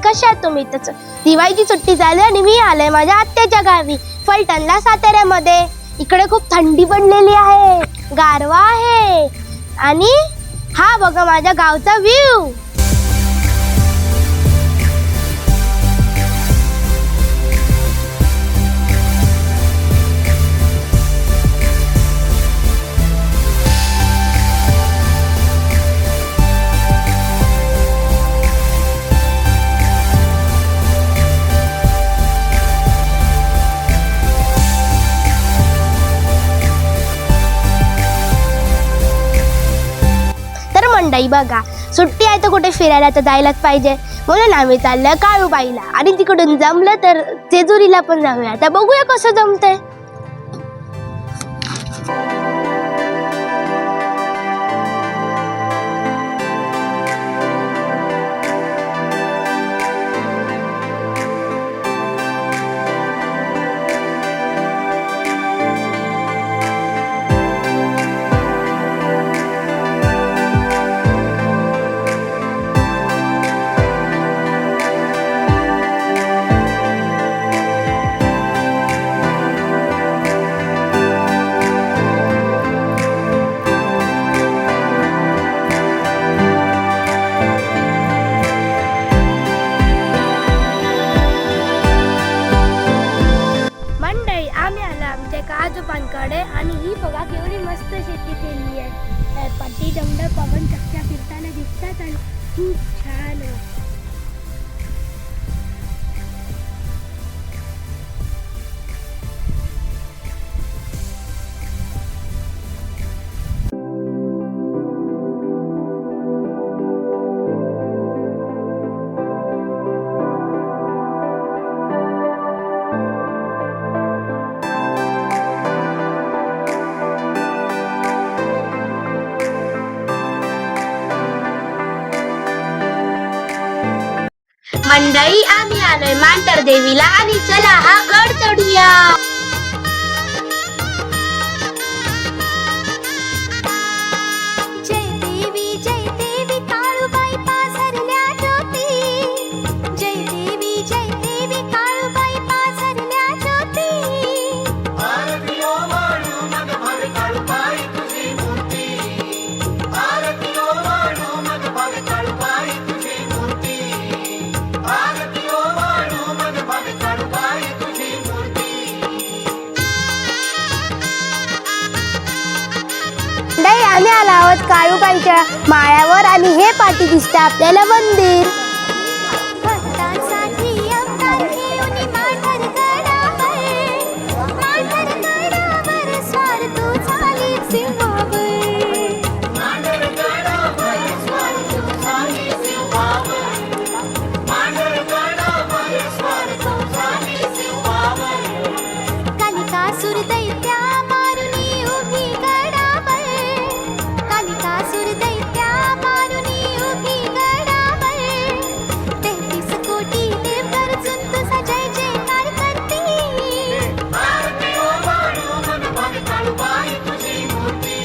कशा आहात तुम्ही? दिवाळीची सुट्टी झाली आणि मी आले माझ्या आत्याच्या गावी फलटणला साताऱ्यामध्ये. इकडे खूप थंडी पडलेली आहे, गारवा आहे आणि हा बघा माझ्या गावचा व्ह्यू. मंडई बघा, सुट्टी आहे तर कुठे फिरायला तर जायलाच पाहिजे, म्हणून आम्ही चाललोय काळूबाईला आणि तिकडून जमलं तर जेजुरीला पण जाऊया. आता बघूया कसं जमतंय. आजोबांकडे आणि ही बघा केवढी मस्त शेती केली आहे. पट्टी डोंगर पवन चक्क्या फिरताना दिसतात आणि खूप छान आहे. मंडई आम्ही आलोय मांढर देवीला आणि चला हा गड चढूया. जय देवी काळूबाई पाझरल्या ज्योती. जय देवी काळूबाई पाझरल्या ज्योती. आरती ओ वाळू मग भावे काळूबाई तुझी मूर्ती. आरती ओ वाळू मग भावे काळूबाई तुझी मूर्ती. आरती ओ वाळू मग भावे काळूबाई तुझी मूर्ती. मंडई आम्ही आलो आहोत काळूबाईच्या माळ्यावर आणि हे पाठी दिसतं आपल्याला मंदिर. भक्तांसाठी अवतार घेऊन मांढर गडावर स्वार तू झाली सिंहावर. मांढर गडावर स्वार तू झाली सिंहावर. मांढर गडावर स्वार तू झाली सिंहावर. कालिकासुर दैत्या मारुनी उभी गडावर. कालिकासुर दैत्या मारुनी उभी गडावर. 33 कोटी देव गरजून तुझा जय जयकार करती. आरती ओ वाळू मग भावे काळूबाई तुझी मूर्ती.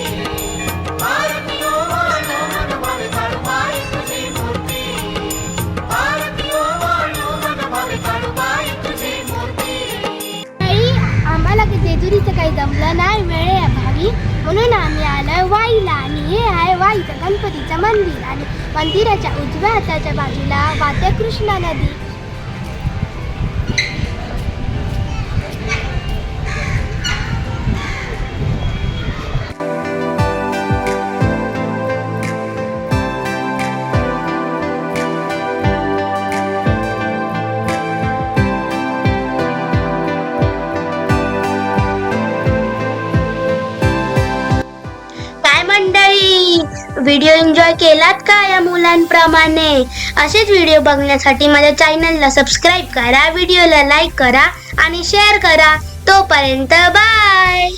आरती ओ वाळू मग भावे काळूबाई तुझी मूर्ती. आरती ओ वाळू मग भावे काळूबाई तुझी मूर्ती. आम्हाला जेजुरीचं काही जमलं नाही, वेळे अभावी, म्हणून आम्ही आलोय वाईला आणि हे आहे वाईचं गणपतीचं मंदिर आणि मंदिराच्या उजव्या हाताच्या बाजूला वाहते कृष्णा नदी. मंडळी, व्हिडिओ एन्जॉय केलात का या मुलांप्रमाणे? असेच व्हिडिओ बघण्यासाठी माझ्या चॅनलला सबस्क्राईब करा, व्हिडिओला लाईक करा आणि शेअर करा. तोपर्यंत बाय.